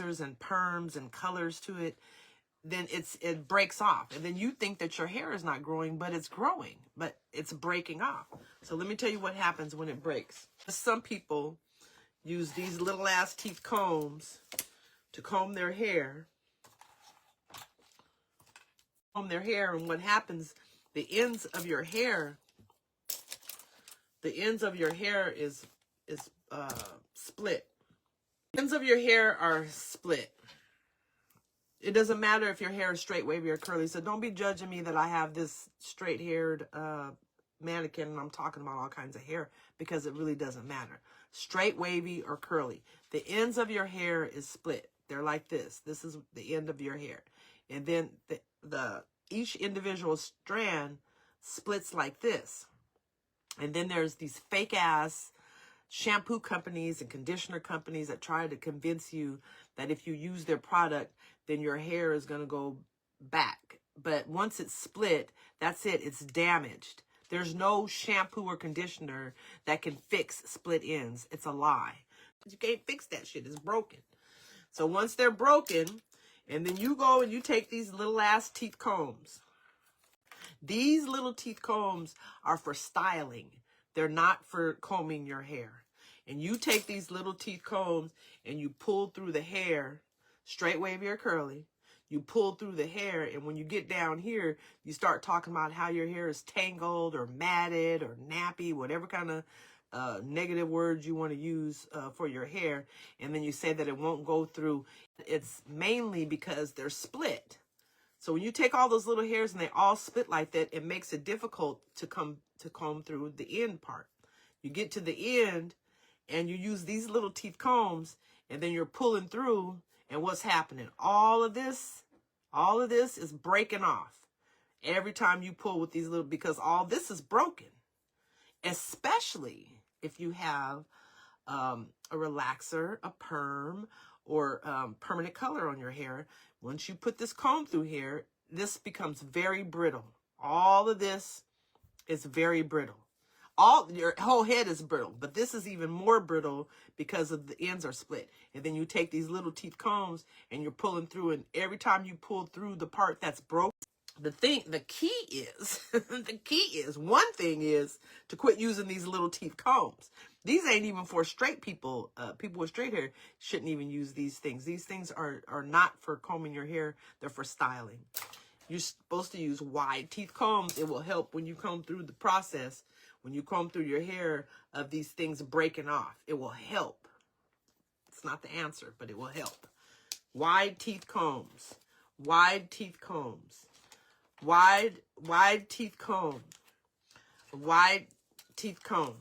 and perms and colors to it, then it breaks off. And then you think that your hair is not growing, but it's growing, but it's breaking off. So let me tell you what happens when it breaks. Some people use these little ass teeth combs to comb their hair. And what happens, the ends of your hair is split. The ends of your hair are split. It doesn't matter if your hair is straight, wavy, or curly. So don't be judging me that I have this straight-haired mannequin and I'm talking about all kinds of hair, because it really doesn't matter. Straight, wavy, or curly. The ends of your hair is split. They're like this. This is the end of your hair. And then each individual strand splits like this. And then there's these fake-ass shampoo companies and conditioner companies that try to convince you that if you use their product, then your hair is going to go back. But once it's split, that's it. It's damaged. There's no shampoo or conditioner that can fix split ends. It's a lie. You can't fix that shit. It's broken. So once they're broken, and then you go and you take these little ass teeth combs. These little teeth combs are for styling. They're not for combing your hair. And you take these little teeth combs and you pull through the hair, straight, wavy, or curly. You pull through the hair, and when you get down here, you start talking about how your hair is tangled or matted or nappy, whatever kind of negative words you want to use for your hair. And then you say that it won't go through. It's mainly because they're split. So when you take all those little hairs and they all split like that, it makes it difficult to comb through the end part. You get to the end and you use these little teeth combs, and then you're pulling through, and what's happening? All of this is breaking off every time you pull with these little, because all this is broken, especially if you have a relaxer, a perm, or permanent color on your hair. Once you put this comb through here, this becomes very brittle. All of this is very brittle. Your whole head is brittle, but this is even more brittle because of the ends are split. And then you take these little teeth combs and you're pulling through, and every time you pull through the part that's broken, the key is, one thing is to quit using these little teeth combs. These ain't even for straight people. People with straight hair shouldn't even use these things. These things are not for combing your hair. They're for styling. You're supposed to use wide teeth combs. It will help when you comb through the process. When you comb through your hair of these things breaking off, it will help. It's not the answer, but it will help. Wide teeth combs. Wide teeth combs. Wide teeth comb. Wide teeth comb.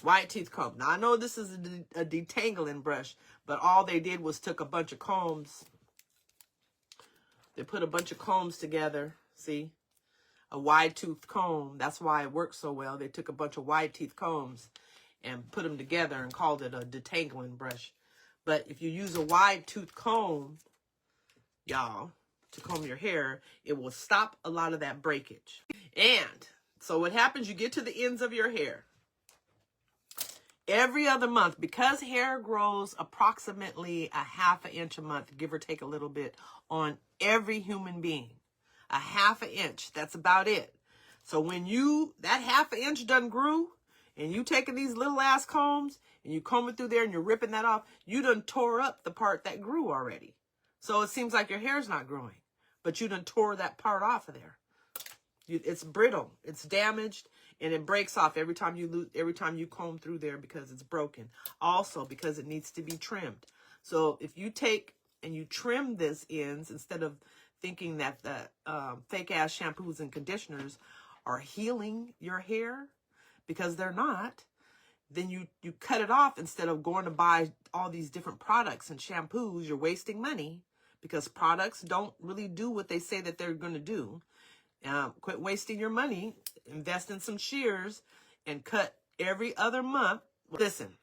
Wide teeth comb. Now, I know this is a detangling brush, but all they did was took a bunch of combs. They put a bunch of combs together. See? A wide tooth comb. That's why it works so well. They took a bunch of wide teeth combs and put them together and called it a detangling brush. But if you use a wide tooth comb, y'all, to comb your hair, it will stop a lot of that breakage. And so what happens, you get to the ends of your hair. Every other month, because hair grows approximately a ½ inch a month, give or take a little bit, on every human being. A ½ inch. That's about it. So when that ½ inch done grew, and you taking these little ass combs, and you combing through there, and you're ripping that off, you done tore up the part that grew already. So it seems like your hair's not growing, but you done tore that part off of there. It's brittle. It's damaged, and it breaks off every time you comb through there, because it's broken. Also, because it needs to be trimmed. So if you take and you trim this ends, instead of thinking that the fake-ass shampoos and conditioners are healing your hair, because they're not, then you cut it off instead of going to buy all these different products and shampoos. You're wasting money, because products don't really do what they say that they're going to do. Quit wasting your money. Invest in some shears and cut every other month. Listen,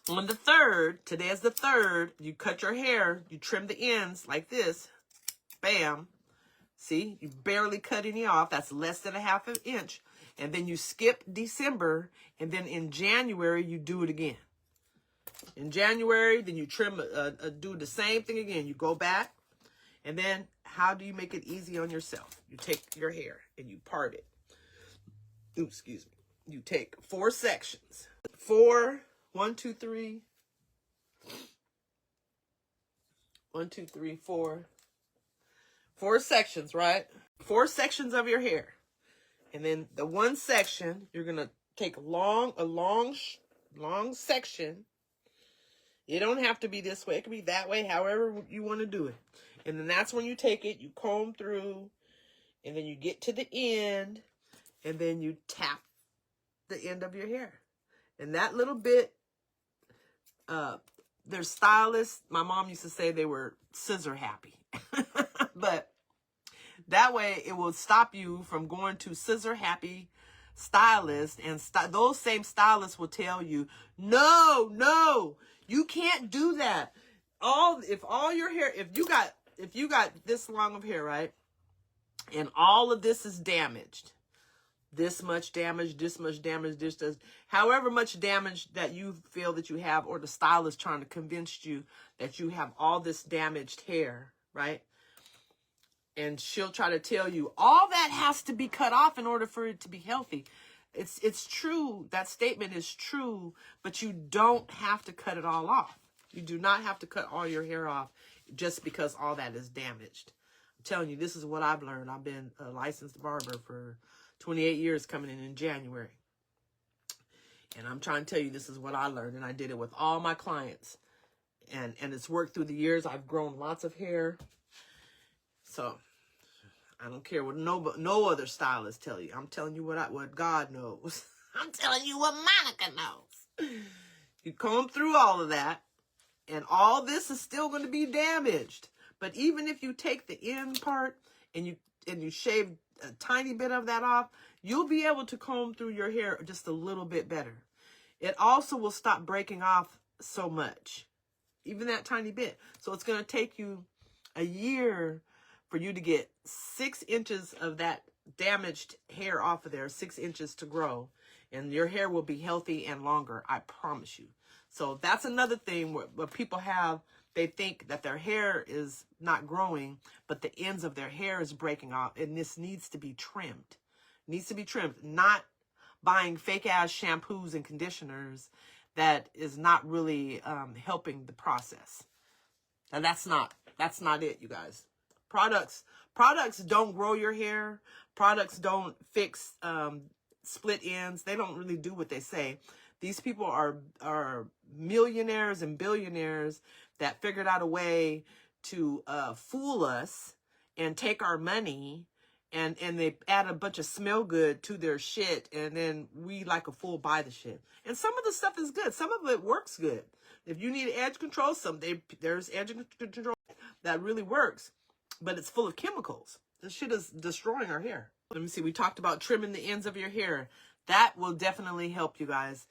on the 3rd, today is the 3rd, you cut your hair, you trim the ends like this. Bam. See, you barely cut any off. That's less than a ½ inch. And then you skip December, and then in January, you do it again. In January, then you trim, do the same thing again. You go back, and then how do you make it easy on yourself? You take your hair and you part it. Ooh, excuse me. You take 4 sections. 4, 1, 2, 3. 1, 2, 3, 4. 4 sections, right? 4 sections of your hair. And then the one section, you're going to take a long section. It don't have to be this way. It can be that way, however you want to do it. And then that's when you take it, you comb through, and then you get to the end, and then you tap the end of your hair. And that little bit, there's stylists. My mom used to say they were scissor happy. But that way it will stop you from going to scissor happy stylists, and those same stylists will tell you, no, you can't do that. If you got this long of hair, right, and all of this is damaged, this much damage, this much damage, this does, however much damage that you feel that you have, or the stylist trying to convince you that you have all this damaged hair, right? And she'll try to tell you all that has to be cut off in order for it to be healthy. It's true. That statement is true, but you don't have to cut it all off. You do not have to cut all your hair off just because all that is damaged. I'm telling you, this is what I've learned. I've been a licensed barber for 28 years coming in January. And I'm trying to tell you, this is what I learned. And I did it with all my clients. And it's worked through the years. I've grown lots of hair. So I don't care what no other stylist tell you. I'm telling you what God knows. I'm telling you what Monica knows. You comb through all of that, and all this is still going to be damaged. But even if you take the end part and you shave a tiny bit of that off, you'll be able to comb through your hair just a little bit better. It also will stop breaking off so much, even that tiny bit. So it's going to take you a year for you to get 6 inches of that damaged hair off of there, 6 inches to grow, and your hair will be healthy and longer, I promise you. So that's another thing where people have, they think that their hair is not growing, but the ends of their hair is breaking off, and this needs to be trimmed. It needs to be trimmed, not buying fake-ass shampoos and conditioners that is not really helping the process. And that's not it, you guys. Products don't grow your hair. Products don't fix split ends. They don't really do what they say. These people are millionaires and billionaires that figured out a way to fool us and take our money, and they add a bunch of smell good to their shit, and then we like a fool buy the shit. And some of the stuff is good. Some of it works good. If you need edge control, there's edge control that really works. But it's full of chemicals. This shit is destroying our hair. Let me see. We talked about trimming the ends of your hair. That will definitely help you guys.